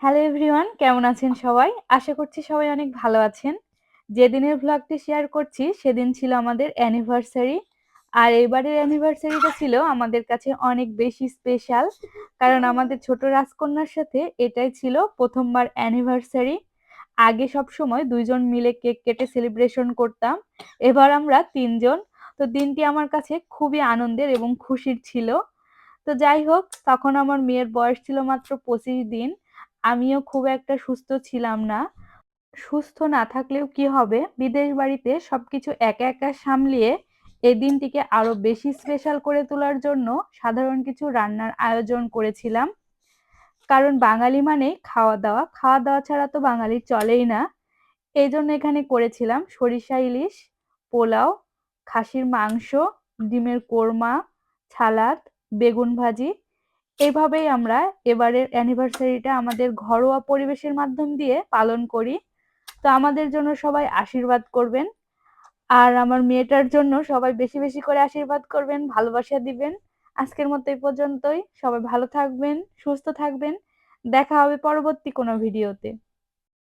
Hello everyone, কেমন আছেন সবাই? আশা করছি সবাই অনেক ভালো আছেন। যেদিনের ভ্লগটি শেয়ার করছি সেদিন ছিল আমাদের অ্যানিভার্সারি। আর এবারের অ্যানিভার্সারিটা ছিল আমাদের কাছে অনেক বেশি স্পেশাল। কারণ আমাদের ছোট রাজকন্যার সাথে এটাই ছিল ১ম বার অ্যানিভার্সারি। আগে সবসময় ২ জন মিলে কেক কেটে সেলিব্রেশন করতাম। এবার আমরা ৩ জন। তো দিনটি আমার কাছে খুবই আনন্দের এবং খুশির ছিল। তো যাই হোক, তখন আমার মেয়ের বয়স ছিল মাত্র ২৫ দিন। আমিও খুব একটা সুস্থ ছিলাম না। সুস্থ না থাকলেও কি হবে? বিদেশ বাড়িতে সবকিছু একা, একা সামলিয়ে এই দিনটিকে আরো বেশি স্পেশাল করে তোলার জন্য সাধারণ কিছু রান্নার আয়োজন করেছিলাম। কারণ বাঙালি মানেই খাওয়া-দাওয়া। খাওয়া-দাওয়া ছাড়া তো বাঙালির চলেই না। এইজন্য এখানে করেছিলাম সরিষা ইলিশ, পোলাও, খাসির মাংস, ডিমের কোরমা, সালাদ, বেগুন ভাজি। এভাবেই আমরা এবারের অ্যানিভার্সারিটা আমাদের ঘরোয়া পরিবেশের মাধ্যম দিয়ে পালন করি। তো আমাদের জন্য সবাই আশীর্বাদ করবেন। আর আমার মেয়েটার জন্য সবাই বেশি, বেশি করে আশীর্বাদ করবেন, ভালোবাসা দিবেন। আজকের মতো এই পর্যন্তই। সবাই ভালো থাকবেন, সুস্থ থাকবেন। দেখা হবে পরবর্তী কোনো ভিডিওতে।